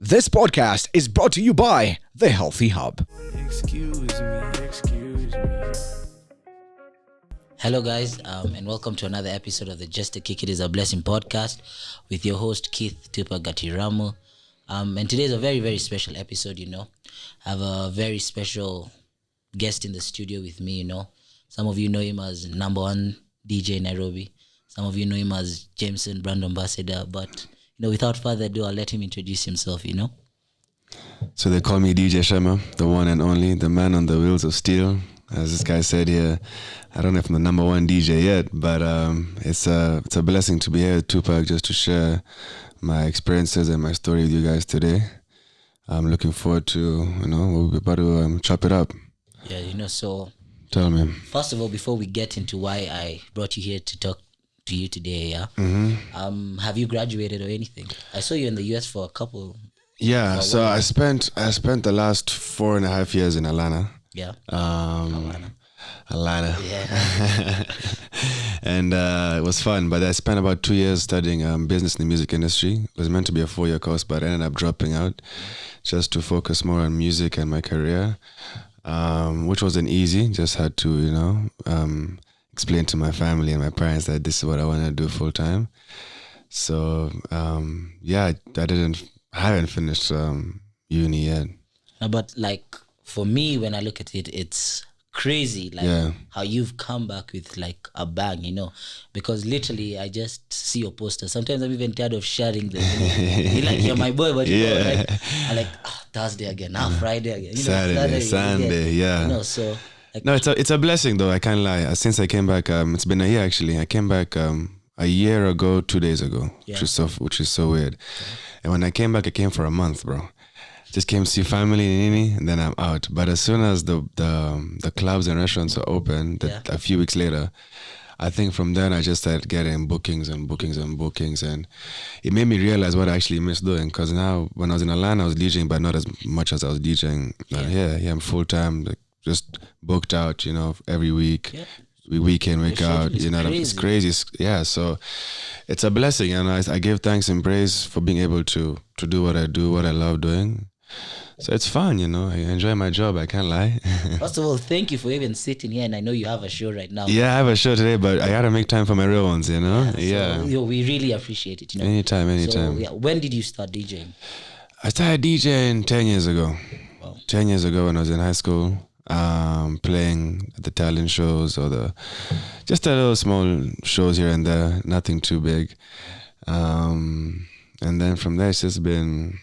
This podcast is brought to you by The Healthy Hub. Excuse me. Hello, guys, and welcome to another episode of the Just to Kick It Is a Blessing podcast with your host, Keith Tupac Gatiramu. And today is a very, very special episode, I have a very special guest in the studio with me, Some of you know him as number one DJ in Nairobi. Some of you know him as Jameson, brand ambassador. But, without further ado, I'll let him introduce himself, So they call me DJ Shema, the one and only, the man on the wheels of steel. As this guy said here, I don't know if I'm the number one DJ yet, but it's a blessing to be here with Tupac just to share my experiences and my story with you guys today. I'm looking forward to, we'll be about to chop it up. Yeah, so... Tell me. First of all, before we get into why I brought you here to talk to you today, have you graduated or anything? I saw you in the US for a couple. Yeah, so I spent the last 4.5 years in Atlanta. Yeah. Atlanta. Yeah. And it was fun, but I spent about 2 years studying business in the music industry. It was meant to be a 4-year course, but I ended up dropping out just to focus more on music and my career, which wasn't easy. Just had to, explain to my family and my parents that this is what I want to do full time. So, I haven't finished uni yet. No, but for me, when I look at it, it's crazy how you've come back with a bang, because literally I just see your poster. Sometimes I'm even tired of sharing them. You're my boy, but I'm Thursday again, now Friday again, Saturday, Sunday, yeah. So no, it's a blessing though. I can't lie. Since I came back, it's been a year actually. I came back a year ago, 2 days ago, which is so weird. And when I came back, I came for a month, bro. Just came to see family in Nini, and then I'm out. But as soon as the clubs and restaurants are open, a few weeks later, I think from then I just started getting bookings, and it made me realize what I actually miss doing. Because now, when I was in Atlanta, I was DJing, but not as much as I was DJing. Here I'm full time, just booked out, every week. Yeah. Weekend, week out, it's crazy. So it's a blessing, and I give thanks and praise for being able to do what I do, what I love doing. So it's fun, I enjoy my job, I can't lie. First of all, thank you for even sitting here, and I know you have a show right now. Yeah, I have a show today, but I gotta make time for my real ones, So, we really appreciate it, Anytime. So, when did you start DJing? I started DJing 10 years ago. Wow. 10 years ago when I was in high school. Playing at the talent shows or just a little small shows here and there, nothing too big. And then from there, it's just been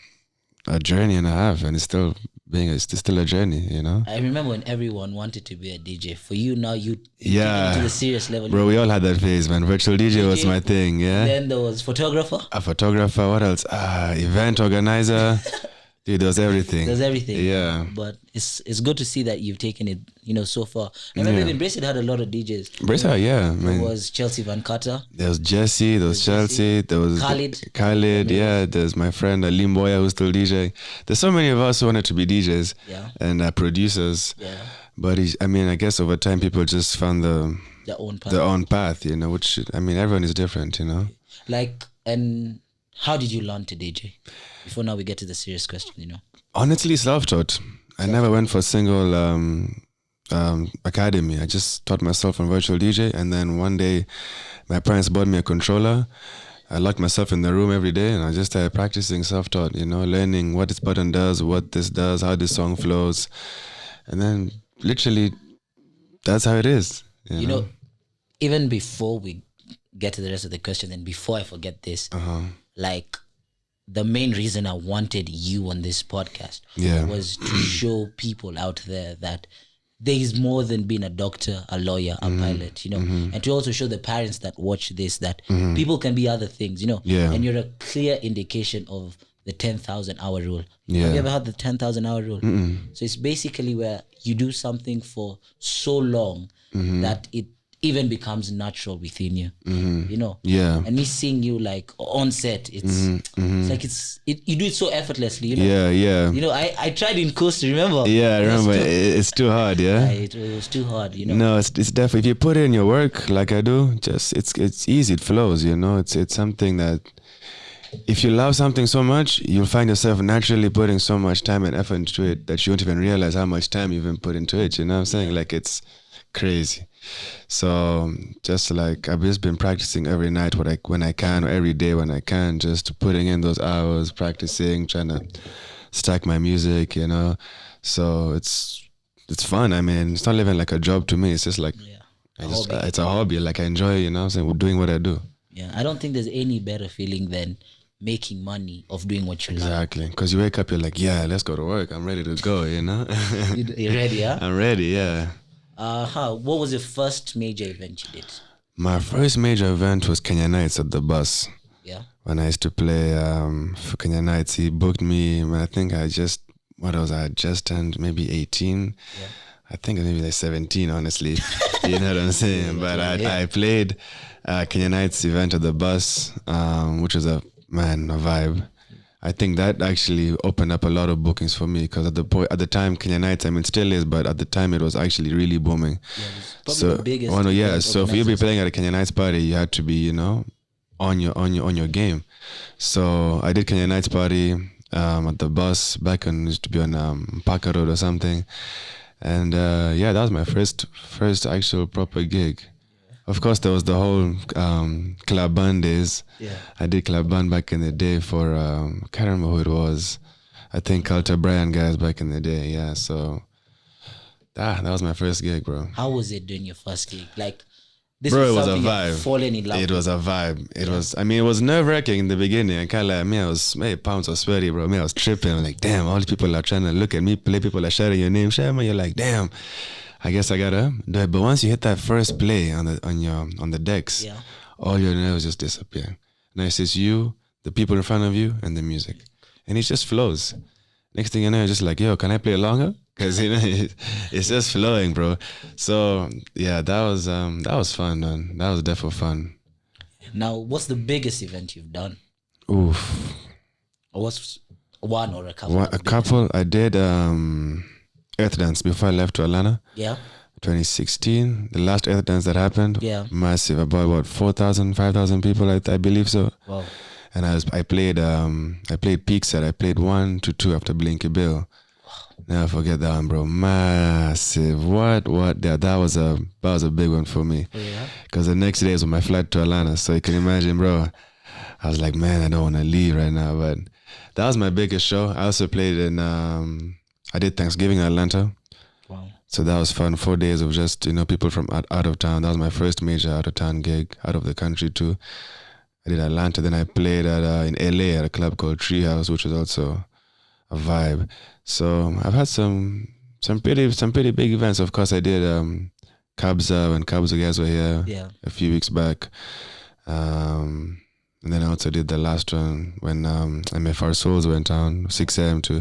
a journey and a half, and it's still a journey, I remember when everyone wanted to be a DJ. For you now, you get into the serious level. Bro, we all had that phase, man. Virtual DJ was my thing, yeah. And then there was photographer. A photographer, what else? Event organizer. Dude, there's everything. Yeah. But it's good to see that you've taken it, so far. I remember even Braced had a lot of DJs. Braced, yeah. There was Chelsea Van Carter. There was Jesse, there was Chelsea, there was Khalid, yeah. There's my friend Alim Boya who's still DJ. There's so many of us who wanted to be DJs and producers. Yeah. But I guess over time people just found their own path, which, everyone is different, And how did you learn to DJ? Before now we get to the serious question, Honestly, self-taught. I never went for a single academy. I just taught myself on virtual DJ, and then one day my parents bought me a controller. I locked myself in the room every day, and I just started practicing self-taught, learning what this button does, what this does, how this song flows. And then literally that's how it is. Even before we get to the rest of the question, and before I forget this, the main reason I wanted you on this podcast was to show people out there that there is more than being a doctor, a lawyer, a pilot, and to also show the parents that watch this that people can be other things, and you're a clear indication of the 10,000 hour rule. Have you ever heard the 10,000 hour rule? So it's basically where you do something for so long that it even becomes natural within you, And me seeing you on set, it's you do it so effortlessly, I tried in Costa, remember? Yeah, I remember. It's too hard, It was too hard, No, it's definitely, if you put in your work like I do, just it's easy, it flows, It's something that if you love something so much, you'll find yourself naturally putting so much time and effort into it that you won't even realize how much time you've even put into it. You know what I'm saying? Like, it's crazy. So just like I've just been practicing every night when I can, or every day when I can, just putting in those hours, practicing, trying to stack my music, you know. So it's fun. I mean, it's not even like a job to me. It's just like it's a hobby. Like, I enjoy, you know what I'm saying, doing what I do. Yeah, I don't think there's any better feeling than making money of doing what you love. Exactly, because you wake up, you're like, yeah, let's go to work. I'm ready to go, you know. You ready, yeah? I'm ready, yeah. What was your first major event you did? My first major event was Kenyan Nights at the bus. Yeah. When I used to play for Kenyan Nights, he booked me. I think I just turned maybe 18. Yeah. I think maybe like 17, honestly. You know what I'm saying? But I played Kenyan Nights event at the bus, which was a vibe. I think that actually opened up a lot of bookings for me, because at the time, Kenyan Nights, I mean, still is, but at the time it was actually really booming. Yeah, so the biggest. So if you'd be playing at a Kenyan Nights party, you had to be, you know, on your game. So I did Kenyan Nights party at the bus back when it used to be on Parker Road or something, and that was my first actual proper gig. Of course, there was the whole club band days. Yeah. I did club band back in the day for, I can't remember who it was. I think Culture Brian guys back in the day, yeah. So that was my first gig, bro. How was it doing your first gig? Like, this bro, was it was a vibe. Falling in love. It was a vibe. It was, I mean, it was nerve-wracking in the beginning. I kind of like, I was, pounds was sweaty, bro. I was tripping. I'm like, damn, all these people are trying to look at me play. People are shouting your name. Shema, you're like, damn. I guess I gotta do it. But once you hit that first play on the decks, all your nerves just disappear. Now it's just you, the people in front of you, and the music, and it just flows. Next thing you know, you're just like, yo, can I play longer? Because you know it's just flowing, bro. So yeah, that was fun, man. That was definitely fun. Now, what's the biggest event you've done? Oof. Or what's one or a couple? A couple. I did Earth Dance before I left to Atlanta. Yeah. 2016, the last Earth Dance that happened. Yeah. Massive, about 4,000, 5,000 people, I believe so. Wow. And I played peak set. I played 1 to 2 after Blinky Bill. Never forget that one, bro. Massive. What? That was a big one for me. Yeah. Because the next day was my flight to Atlanta, so you can imagine, bro. I was like, man, I don't want to leave right now. But that was my biggest show. I also played in. I did Thanksgiving in Atlanta. Wow. So that was fun. 4 days of just, you know, people from out of town. That was my first major out of town gig, out of the country too. I did Atlanta. Then I played in LA at a club called Treehouse, which was also a vibe. So I've had some pretty big events. Of course, I did Kabza when Kabza guys were here a few weeks back. And then I also did the last one when MFR Souls went down, 6 a.m. too.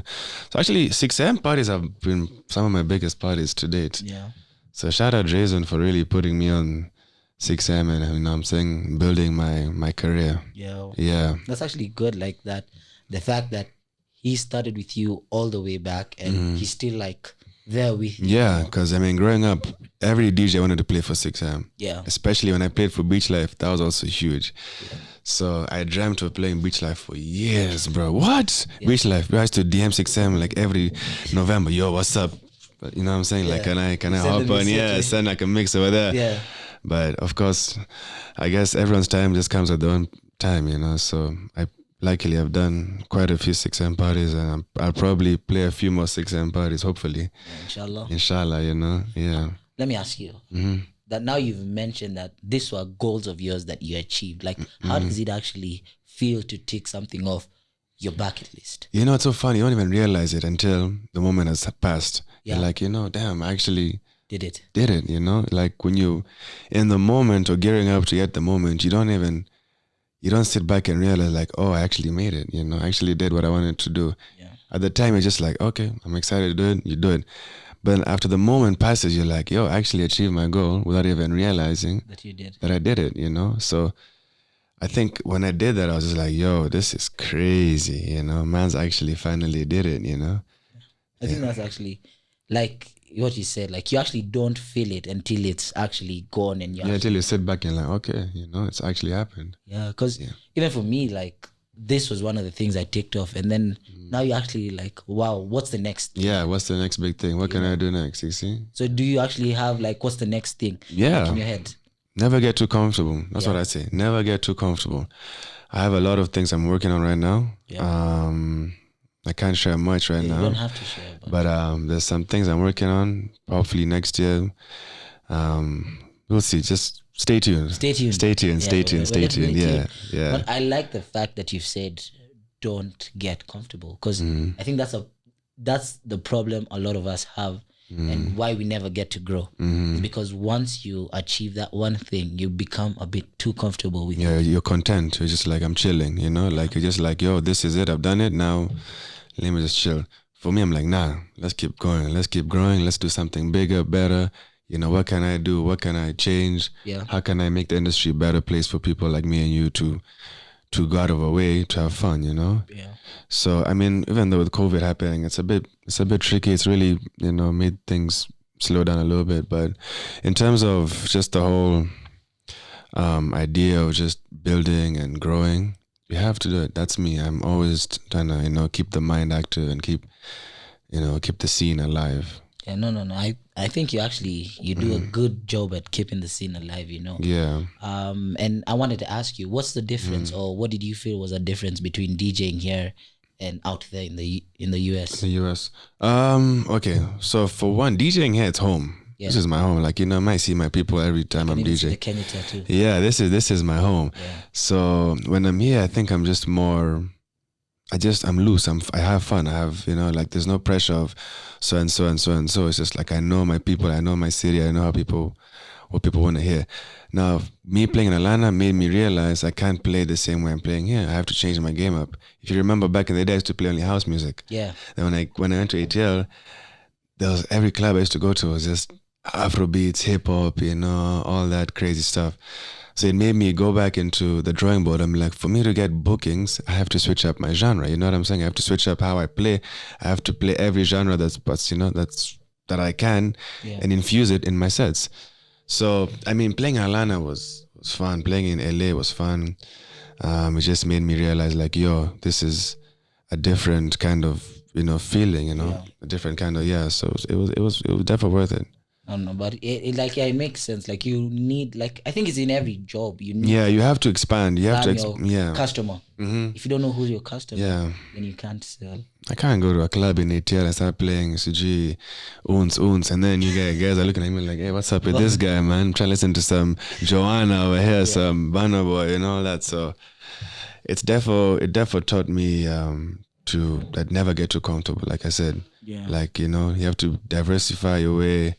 So actually, 6 a.m. parties have been some of my biggest parties to date. Yeah. So shout out Jason for really putting me on 6 a.m. and, you know what I'm saying, building my career. Yeah. Yeah. That's actually good, like that. The fact that he started with you all the way back and he's still like there with you. Yeah, because I mean, growing up, every DJ wanted to play for 6 a.m. Yeah. Especially when I played for Beach Life, that was also huge. Yeah. So I dreamt of playing Beach Life for years, bro. What? Yeah. Beach Life. I used to DM 6M like every November. Yo, what's up? But you know what I'm saying? Like, can I hop on? Yeah, send like a mix over there. Yeah. But of course, I guess everyone's time just comes at their own time, you know. So luckily I've done quite a few 6M parties, and I'll probably play a few more 6M parties, hopefully. Yeah, Inshallah, you know. Yeah. Let me ask you. That now you've mentioned that these were goals of yours that you achieved. Like, how does it actually feel to tick something off your bucket list? You know, it's so funny. You don't even realize it until the moment has passed. Yeah. You're like, you know, damn, I actually did it, you know? Like, when you in the moment or gearing up to get the moment, you don't sit back and realize like, oh, I actually made it, you know? I actually did what I wanted to do. Yeah. At the time, you're just like, okay, I'm excited to do it. You do it. But after the moment passes, you're like, yo, I actually achieved my goal without even realizing that you did. That I did it, you know? So I think when I did that, I was just like, yo, this is crazy, you know? Man's actually finally did it, you know? I think that's actually, like what you said, like you actually don't feel it until it's actually gone. And until you sit back and like, okay, you know, it's actually happened. Yeah, because even for me, like this was one of the things I ticked off, and then now you're actually like, wow, what's the next thing? Yeah, what's the next big thing? What can I do next? You see? So do you actually have like, what's the next thing? Yeah. Like in your head? Never get too comfortable. That's what I say. Never get too comfortable. I have a lot of things I'm working on right now. Yeah. I can't share much right now. You don't have to share. But there's some things I'm working on. Hopefully next year. We'll see. Just stay tuned. Stay tuned. Stay tuned. Yeah, stay tuned. Stay tuned. Yeah. Yeah. But I like the fact that you've said don't get comfortable, because I think that's the problem a lot of us have, and why we never get to grow. Is because once you achieve that one thing, you become a bit too comfortable with it. You're content. You're just like, I'm chilling, you know, like you're just like, yo, this is it. I've done it. Now let me just chill. For me, I'm like, nah, let's keep going. Let's keep growing. Let's do something bigger, better. You know, what can I do? What can I change? Yeah. How can I make the industry a better place for people like me and you to go out of our way to have fun, you know? Yeah. So, I mean, even though with COVID happening, it's a bit tricky. It's really, you know, made things slow down a little bit. But in terms of just the whole idea of just building and growing, you have to do it. That's me. I'm always trying to, you know, keep the mind active and keep the scene alive. Yeah, no. I think you do a good job at keeping the scene alive, you know. Yeah. And I wanted to ask you, what's the difference, or what did you feel was a difference between DJing here and out there in the US? The US. Okay. So for one, DJing here, it's home. Yeah. This is my home. Like, you know, I might see my people every time I'm DJing. The Kenyan tattoo. Yeah, this is my home. Yeah. So when I'm here, I think I'm just more. I'm loose. I have fun. I have, you know, like there's no pressure of so and so and so and so. It's just like I know my people. I know my city. I know what people want to hear. Now, me playing in Atlanta made me realize I can't play the same way I'm playing here. I have to change my game up. If you remember back in the day, I used to play only house music. Yeah. Then when I went to ATL, there was every club I used to go to was just Afrobeats, hip hop, you know, all that crazy stuff. So it made me go back into the drawing board. I'm like, for me to get bookings, I have to switch up my genre. You know what I'm saying? I have to switch up how I play. I have to play every genre that I can, and infuse it in my sets. So, I mean, playing in Atlanta was fun. Playing in LA was fun. It just made me realize, like, yo, this is a different kind of, you know, feeling, you know, a different kind of, So it was definitely worth it. I don't know, but it makes sense. Like you need, like, I think it's in every job. You need you have to expand. You have to customer. If you don't know who's your customer, then you can't sell. I can't go to a club in ATL and start playing Suji, Uns, and then you get guys are looking at me like, hey, what's up with this guy, man? I'm trying to listen to some Joanna over here, some Banner Boy, and all that. So it defo taught me to never get too comfortable. Like I said, like, you know, you have to diversify your way.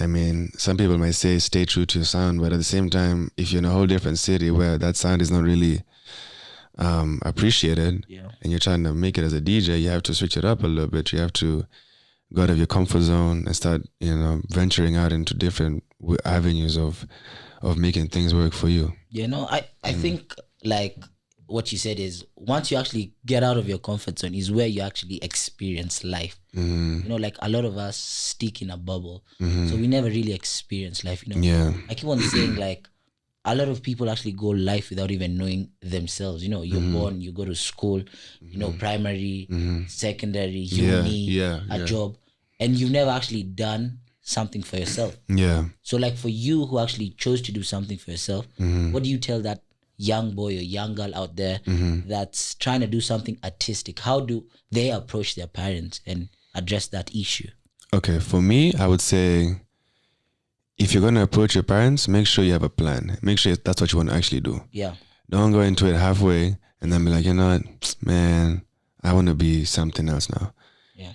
I mean, some people might say stay true to your sound, but at the same time, if you're in a whole different city where that sound is not really appreciated, and you're trying to make it as a DJ, you have to switch it up a little bit. You have to go out of your comfort zone and start, you know, venturing out into different avenues of making things work for you. You know, I think, like, what you said is, once you actually get out of your comfort zone is where you actually experience life. You know, like a lot of us stick in a bubble, so we never really experience life, you know. I keep on saying, like, a lot of people actually go life without even knowing themselves. You know, you're born, you go to school, you know, primary, secondary, uni, a job, and you've never actually done something for yourself. So, like, for you who actually chose to do something for yourself, what do you tell that young boy or young girl out there that's trying to do something artistic? How do they approach their parents and address that issue? Okay, for me, I would say, if you're going to approach your parents, make sure you have a plan. Make sure that's what you want to actually do. Don't go into it halfway and then be like, you know what, man, I want to be something else now.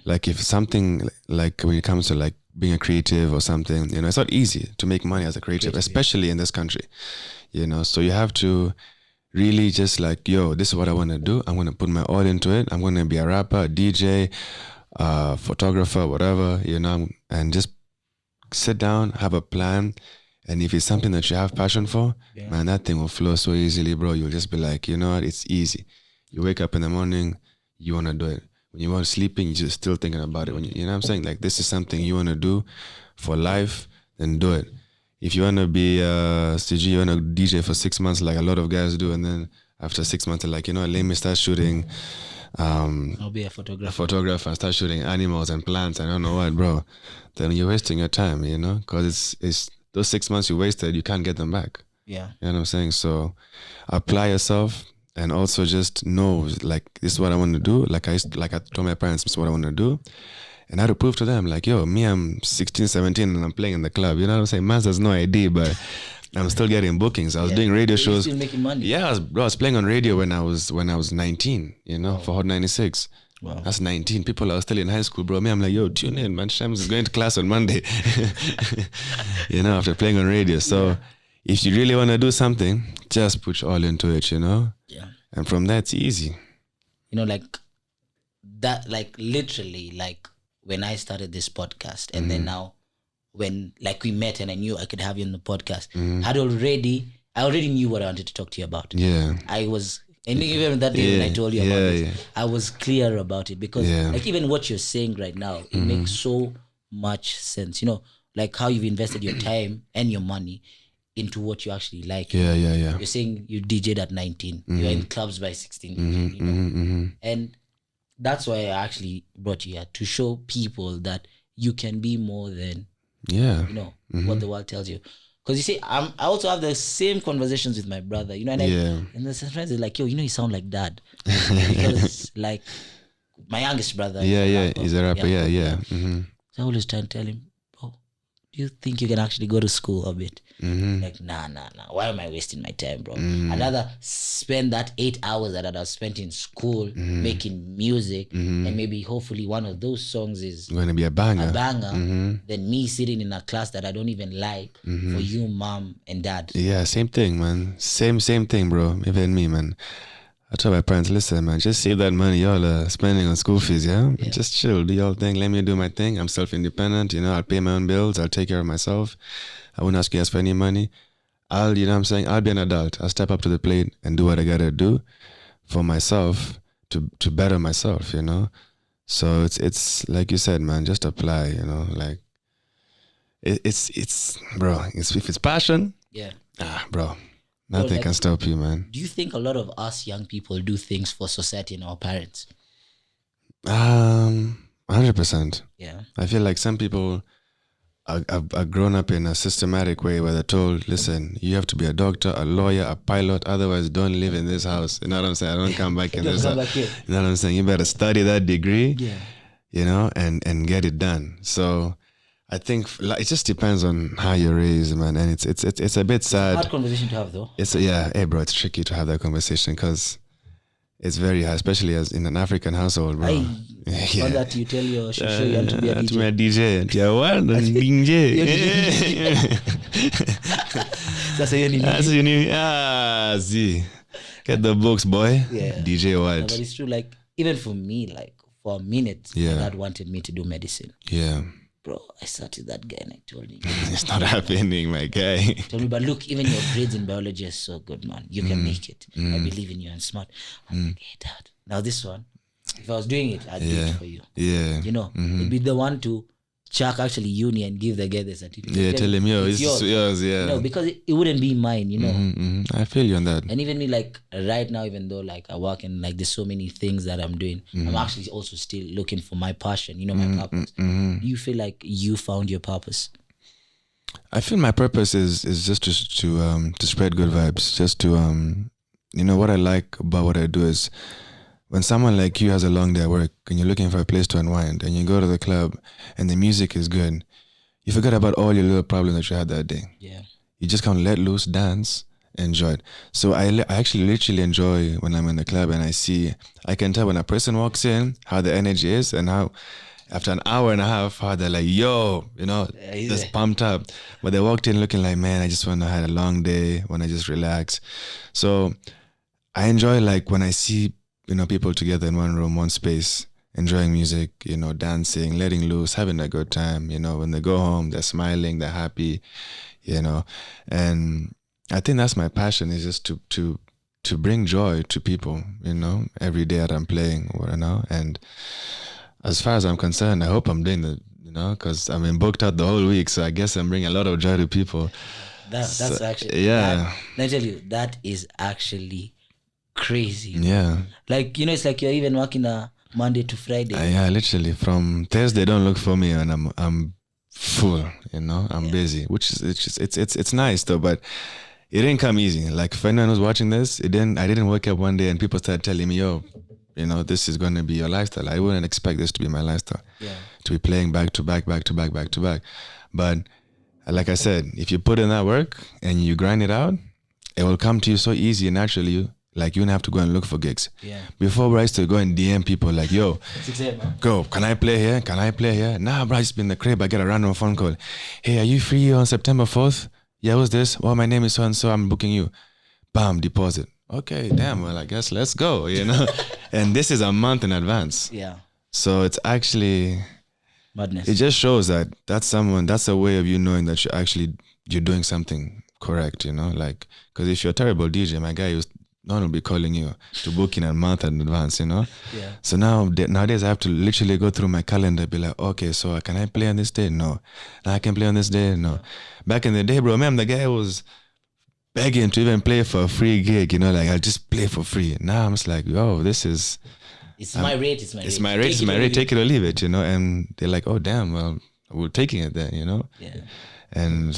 Like, if something, like when it comes to like being a creative or something, you know, it's not easy to make money as a creative, especially in this country, you know. So you have to really just like, yo, this is what I want to do. I'm going to put my all into it. I'm going to be a rapper, a DJ, photographer, whatever, you know, and just sit down, have a plan. And if it's something that you have passion for, man, that thing will flow so easily, bro. You'll just be like, you know what, it's easy. You wake up in the morning, you want to do it. When you want sleeping, you're just still thinking about it. When you know what I'm saying? Like, this is something you want to do for life, then do it. If you want to be you want to DJ for 6 months like a lot of guys do, and then After 6 months, they're like, let me start shooting. I'll be a photographer. And start shooting animals and plants. I don't know what, bro. Then you're wasting your time, because it's those 6 months you wasted, you can't get them back. Yeah. You know what I'm saying? So apply yourself and also just know, like, this is what I want to do. Like I told my parents, this is what I want to do. And I had to prove to them, like, yo, me, I'm 16, 17, and I'm playing in the club. You know what I'm saying? Man has no idea, but I'm still getting bookings. I was doing radio shows. Still making money. Yeah, I was playing on radio when I was 19, for Hot 96. Wow. That's 19. People are still in high school, bro. Me, I'm like, yo, tune in, man. Shams is going to class on Monday. After playing on radio. So if you really want to do something, just put all into it, Yeah. And from there, it's easy. Like that, like literally, like when I started this podcast, and then now when like we met and I knew I could have you on the podcast, I already knew what I wanted to talk to you about. Yeah. I was, and even that day when I told you about this, I was clear about it because like even what you're saying right now, it makes so much sense. Like how you've invested your time and your money into what you actually like. Yeah. You're saying you DJed at 19. You're in clubs by 16. And that's why I actually brought you here, to show people that you can be more than what the world tells you. Because you see, I also have the same conversations with my brother, and sometimes they're like, yo, you sound like dad. Because like my youngest brother, he's a rapper, So I always try and tell him, bro, do you think you can actually go to school a bit? Like, nah. Why am I wasting my time, bro? I'd rather spend that 8 hours that I spent in school making music, and maybe hopefully one of those songs is going to be a banger, than me sitting in a class that I don't even like for you, mom and dad. Yeah, same thing, man. Same thing, bro. Even me, man. I tell my parents, listen, man, just save that money y'all are spending on school fees, yeah? Just chill, do y'all thing, let me do my thing. I'm self-independent, I'll pay my own bills, I'll take care of myself. I won't ask you guys for any money. I'll be an adult. I'll step up to the plate and do what I gotta do for myself to better myself, So it's like you said, man, just apply, like it's bro, if it's passion, bro, nothing can stop you, man. Do you think a lot of us young people do things for society and our parents? 100%. Yeah. I feel like some people are grown up in a systematic way where they're told, listen, you have to be a doctor, a lawyer, a pilot, otherwise don't live in this house. You know what I'm saying? I don't come back in this house. You know what I'm saying? You better study that degree, and get it done. So I think it just depends on how you're raised, man. And it's a bit sad. Hard conversation to have, though. Hey bro, it's tricky to have that conversation because it's very hard, especially as in an African household, bro. On that you tell your shushu you want to be a DJ. To be a DJ. Yeah, what? DJ. That's a unique. That's a unique. See. Get the books, boy. Yeah. DJ what? No, but it's true, like, even for me, like, for a minute, my dad wanted me to do medicine. Yeah. Bro, I sat with that guy and I told him, it's not happening, my guy. Told me, but look, even your grades in biology are so good, man. You can make it. I believe in you and smart. I'm like, hey, Dad. Now this one, if I was doing it, I'd do it for you. Yeah. It'd be the one to chuck actually uni and give the guy the certificate. Yeah, tell him, yo, it's yours, yeah. No, because it wouldn't be mine, I feel you on that. And even me, like, right now, even though, like, I work and, like, there's so many things that I'm doing, I'm actually also still looking for my passion, my purpose. Do you feel like you found your purpose? I feel my purpose is just to spread good vibes. Just to, what I like about what I do is when someone like you has a long day at work and you're looking for a place to unwind and you go to the club and the music is good, you forget about all your little problems that you had that day. Yeah. You just kind of let loose, dance, enjoy it. So I actually literally enjoy when I'm in the club and I can tell when a person walks in how the energy is and how after an hour and a half, how they're like, yo, just pumped up. But they walked in looking like, man, I just want to have a long day, want to just relax. So I enjoy like when I see people together in one room, one space, enjoying music, dancing, letting loose, having a good time. When they go home, they're smiling, they're happy, And I think that's my passion, is just to bring joy to people, every day that I'm playing, And as far as I'm concerned, I hope I'm doing the, because I'm booked out the whole week, so I guess I'm bringing a lot of joy to people. That's actually, yeah. Let me tell you, that is actually crazy. Yeah. Like, it's like you're even working a Monday to Friday. Yeah, literally. From Thursday, don't look for me, and I'm full. I'm busy, which is it's nice though, but it didn't come easy. Like if anyone was watching this, I didn't wake up one day and people started telling me, yo, this is gonna be your lifestyle. I wouldn't expect this to be my lifestyle. Yeah. To be playing back to back. But like I said, if you put in that work and you grind it out, it will come to you so easy and naturally. Like you don't have to go and look for gigs. Yeah. Before, bro, I used to go and DM people like, yo, man. Go, can I play here? Nah, bro, I just been in the crib. I get a random phone call. Hey, are you free on September 4th? Yeah, what's this? Well, my name is so-and-so. I'm booking you. Bam, deposit. Okay, damn, well, I guess let's go, And this is a month in advance. Yeah. So it's actually... madness. It just shows that that's a way of you knowing that you're doing something correct, Like, because if you're a terrible DJ, my guy, no one will be calling you to book in a month in advance, Yeah. So nowadays I have to literally go through my calendar, be like, okay, so can I play on this day? No. Now I can play on this day? No. Back in the day, bro, man, the guy was begging to even play for a free gig, like I'll just play for free. Now I'm just like, yo, this is... It's my rate. It's my rate. Take it or leave it, And they're like, oh, damn, well, we're taking it then, Yeah. And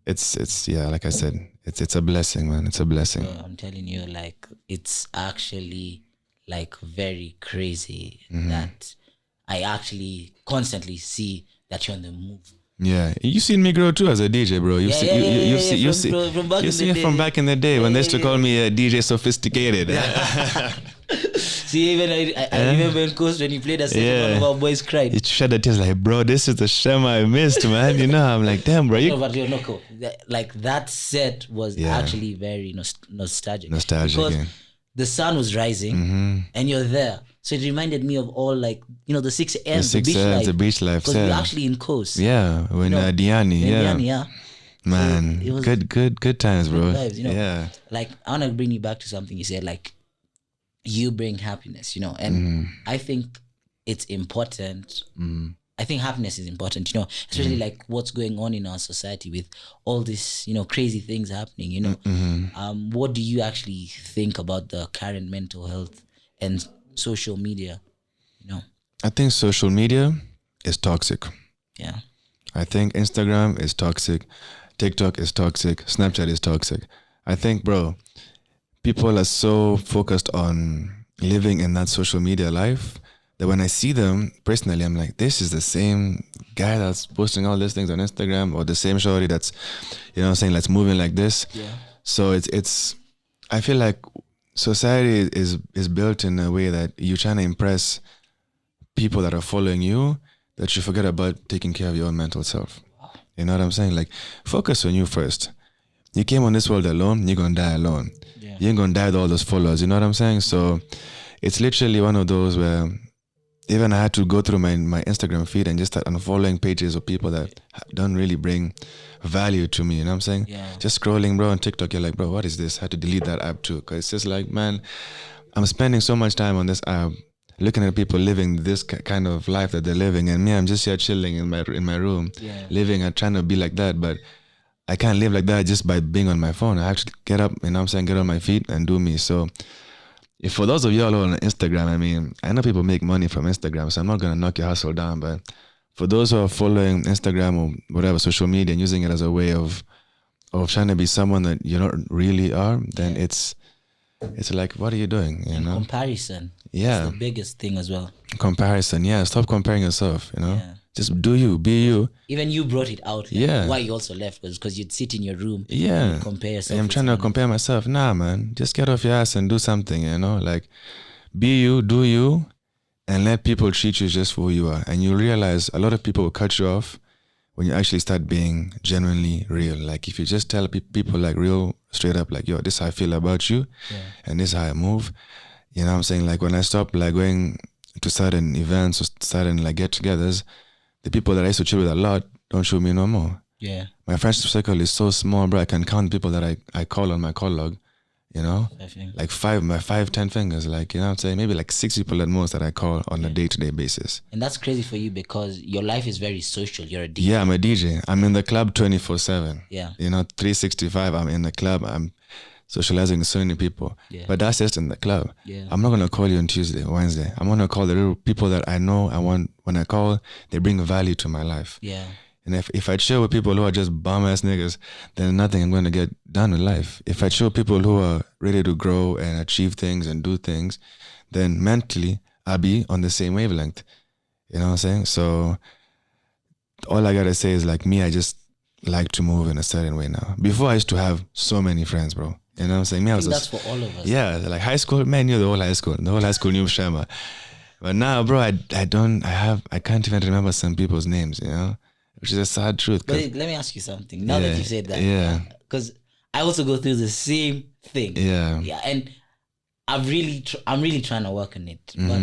it's like I said, it's a blessing, man. It's a blessing. Bro, I'm telling you, like, it's actually like very crazy that I actually constantly see that you're on the move. Yeah, you seen me grow too as a DJ, bro. You see me from back in the day when they used to call me a DJ sophisticated. See, even I remember in Coast when you played a set, one of our boys cried. It shed the tears like, bro, this is the Shema I missed, man. I'm like, damn, bro. No, but you're not cool. Like that set was actually very nostalgic. Because the sun was rising and you're there. So it reminded me of all the 6 a.m. The beach life. Because we're actually in Coast. Yeah, when Diani. Yeah. Man, so it was good times, bro. Vibes, Yeah. Like, I want to bring you back to something you said, like, you bring happiness, and I think it's important. I think happiness is important, especially like what's going on in our society with all this, crazy things happening, What do you actually think about the current mental health and social media, I think social media is toxic. Yeah. I think Instagram is toxic. TikTok is toxic. Snapchat is toxic. I think, bro, people are so focused on living in that social media life that when I see them personally, I'm like, this is the same guy that's posting all these things on Instagram, or the same shorty that's, saying let's move in like this. Yeah. So it's I feel like society is built in a way that you're trying to impress people that are following you, that you forget about taking care of your own mental self. You know what I'm saying? Like, focus on you first. You came on this world alone, you're gonna die alone. Yeah. You ain't gonna die with all those followers, you know what I'm saying? So it's literally one of those where even I had to go through my Instagram feed and just start unfollowing pages of people that don't really bring value to me, you know what I'm saying? Yeah. Just scrolling, bro, on TikTok, you're like, bro, what is this? I had to delete that app too, because it's just like, man, I'm spending so much time on this app, looking at people living this kind of life that they're living, and me, I'm just here chilling in my room, living and trying to be like that, but I can't live like that just by being on my phone. I have to get up, you know what I'm saying, get on my feet and do me. So if for those of you all on Instagram, I mean, I know people make money from Instagram, so I'm not gonna knock your hustle down, but for those who are following Instagram or whatever social media and using it as a way of trying to be someone that you don't really are, then it's like, what are you doing? You know, comparison. Yeah, that's the biggest thing as well. Comparison. Yeah, stop comparing yourself. You know, just do you, be you. Even you brought it out. Like, why you also left was because you'd sit in your room. Yeah, and compare yourself. I'm trying to compare myself. Nah, man, just get off your ass and do something. You know, like, be you, do you, and let people treat you just for who you are. And you realize a lot of people will cut you off when you actually start being genuinely real. Like, if you just tell people like real straight up, like, yo, this is how I feel about you, and this is how I move. You know what I'm saying? Like, when I stopped like going to certain events or certain like get-togethers, the people that I used to chill with a lot don't show me no more. Yeah. My friendship circle is so small, bro. I can count people that I call on my call log, you know? Like 10 fingers, like, you know what I'm saying? Maybe like 6 people at most that I call on a day-to-day basis. And that's crazy for you because your life is very social. You're a DJ. Yeah, I'm a DJ. I'm in the club 24/7. Yeah. You know, 365, I'm in the club. I'm socializing with so many people. Yeah. But that's just in the club. Yeah. I'm not gonna call you on Tuesday or Wednesday. I'm gonna call the real people that I know. I want when I call, they bring value to my life. Yeah. And if I chill with people who are just bum ass niggas, then nothing I'm gonna get done in life. If I chill with people who are ready to grow and achieve things and do things, then mentally I'll be on the same wavelength. You know what I'm saying? So all I gotta say is like me, I just like to move in a certain way now. Before I used to have so many friends, bro. You know what I'm saying? Me, I was that's for all of us. Yeah, like high school, man, knew the whole high school. The whole high school knew Shema. But now, bro, I can't even remember some people's names, you know? Which is a sad truth. But let me ask you something. Now that you said that. Yeah. Because I also go through the same thing. Yeah. Yeah. And I'm really trying to work on it. But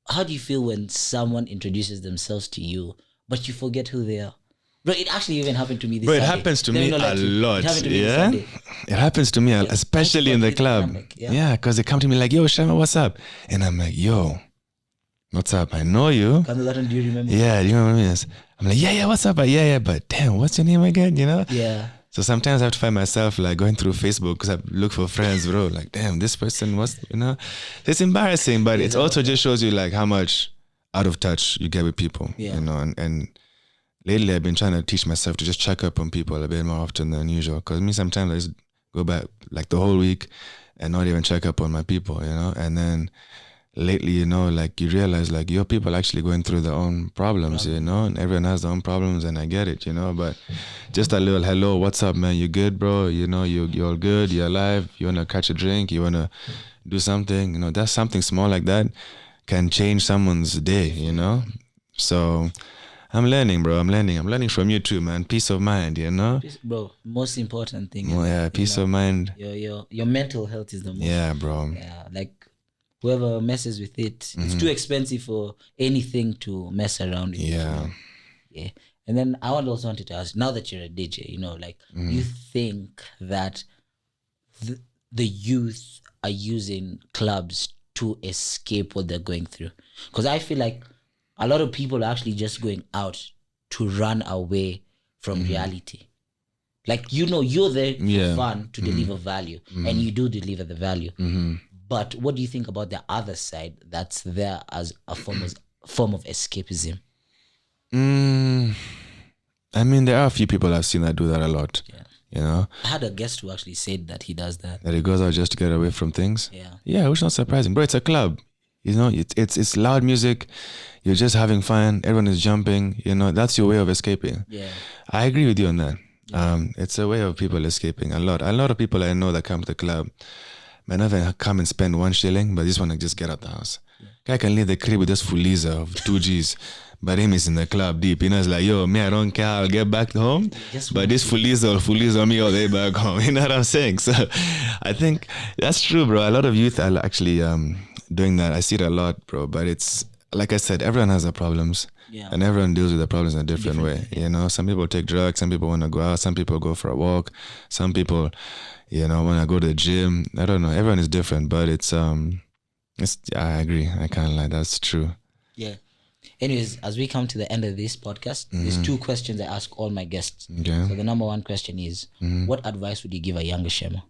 how do you feel when someone introduces themselves to you, but you forget who they are? Bro, it actually even happened to me this Bro, it Sunday. happens to me a lot. It happened to me this Yeah? Sunday. It happens to me, especially in the club. Yeah, because they come to me like, yo, Shema, what's up? And I'm like, yo, what's up? I know you. Do you remember? Yeah, do you remember me? I'm like, yeah, what's up? Yeah, but damn, what's your name again? You know? Yeah. So sometimes I have to find myself like going through Facebook because I look for friends, bro. Like, damn, this person was, you know? It's embarrassing, but it also just shows you like how much out of touch you get with people, you know? And lately I've been trying to teach myself to just check up on people a bit more often than usual. Because me, sometimes I just go back like the whole week and not even check up on my people, you know? And then lately, you know, like you realize like your people are actually going through their own problems, you know, and everyone has their own problems, and I get it, you know, but just a little hello, what's up, man? You good, bro? You know, you're all good, you're alive, you want to catch a drink, you want to do something, you know, that's something small like that can change someone's day, you know? So I'm learning, bro. I'm learning from you too, man. Peace of mind, you know? Bro, most important thing. Oh, yeah, peace of mind. Your mental health is the most. Yeah, bro. Yeah, like whoever messes with it, it's too expensive for anything to mess around with. Yeah. Yeah. And then I also wanted to ask, now that you're a DJ, you know, like, you think that the youth are using clubs to escape what they're going through? Because I feel like a lot of people are actually just going out to run away from reality. Like, you know, you're there for fun to deliver value, and you do deliver the value. But what do you think about the other side that's there as a form of escapism? I mean, there are a few people I've seen that do that a lot. Yeah. You know? I had a guest who actually said that he does that. That he goes out just to get away from things. Yeah. Yeah, which is not surprising. Bro, it's a club. You know, it's loud music. You're just having fun. Everyone is jumping. You know, that's your way of escaping. Yeah. I agree with you on that. It's a way of people escaping. A lot of people I know that come to the club might not even come and spend 1 shilling, but just want to just get out the house. Guy can leave the crib with just Fuliza of 2 Gs. But him is in the club deep. You know, it's like, yo, me, I don't care. I'll get back home. But this Fuliza on me all the way back home. You know what I'm saying? So I think that's true, bro. A lot of youth are actually doing that. I see it a lot, bro. But it's, like I said, everyone has their problems. Yeah. And everyone deals with their problems in a different way. You know, some people take drugs. Some people want to go out. Some people go for a walk. Some people, you know, want to go to the gym. I don't know. Everyone is different. But it's I agree. I can't lie. That's true. Yeah. Anyways, as we come to the end of this podcast, there's 2 questions I ask all my guests. Okay. So the number 1 question is, what advice would you give a younger Shema?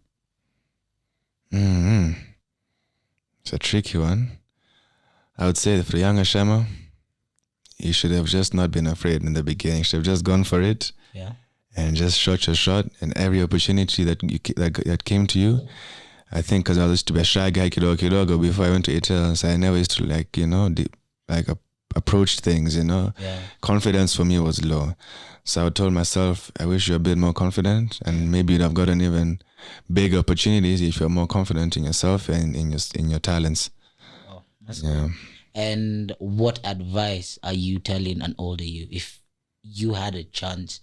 It's a tricky one. I would say for the younger Shema, you should have just not been afraid in the beginning. You should have just gone for it. Yeah. And just shot your shot, and every opportunity that came to you. I think because I used to be a shy guy, kidogo, before I went to Italy, so I never used to approach things, you know. Yeah. Confidence for me was low. So I told myself, I wish you're a bit more confident, and maybe you'd have gotten even bigger opportunities if you're more confident in yourself and in your talents. Oh, that's cool. And what advice are you telling an older you? If you had a chance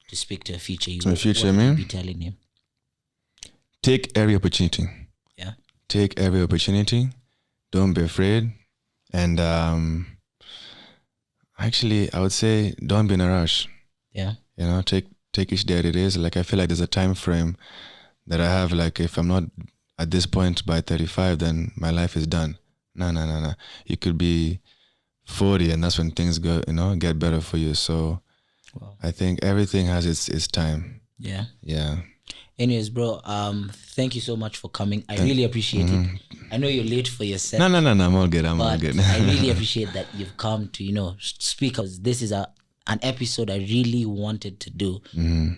to speak to a future you, what would you be telling him? Take every opportunity. Yeah. Take every opportunity. Don't be afraid. And actually, I would say don't be in a rush. Yeah. You know, take each day as it is. Like, I feel like there's a time frame that I have. Like, if I'm not at this point by 35, then my life is done. No. You could be 40, and that's when things go, you know, get better for you. So I think everything has its time. Yeah. Yeah. Anyways, bro, thank you so much for coming. I really appreciate it. I know you're late for your set. No, I'm all good. I'm all good. I really appreciate that you've come to, speak. Because this is an episode I really wanted to do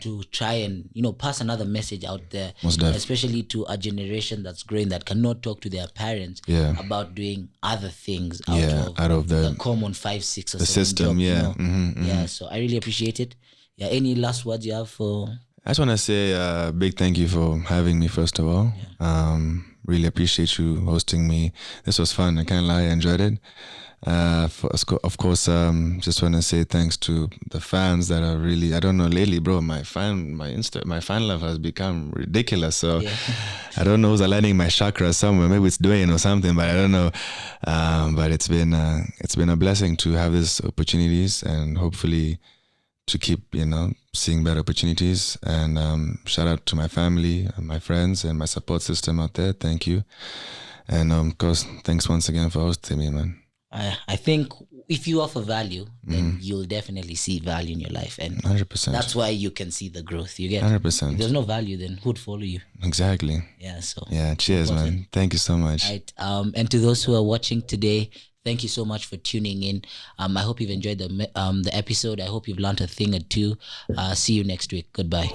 to try and, pass another message out there, especially to a generation that's growing that cannot talk to their parents about doing other things out of the common 5, 6 or the 7 system. Jobs, Yeah, so I really appreciate it. Yeah, any last words you have for... I just want to say a big thank you for having me, first of all. Really appreciate you hosting me. This was fun. I can't lie, I enjoyed it. Of course, just want to say thanks to the fans that are really, I don't know, lately, bro, my fan love has become ridiculous. So I don't know who's aligning my chakra somewhere. Maybe it's Dwayne or something, but I don't know. But it's been a blessing to have these opportunities, and hopefully to keep, seeing better opportunities. And shout out to my family and my friends and my support system out there. Thank you. And of course, thanks once again for hosting me, man. I think if you offer value, then you'll definitely see value in your life. And 100%. That's why you can see the growth. You get 100%. If there's no value, then who'd follow you? Exactly. Yeah, so. Yeah, cheers, man. Thank you so much. Right. And to those who are watching today, thank you so much for tuning in. I hope you've enjoyed the episode. I hope you've learned a thing or two. See you next week. Goodbye.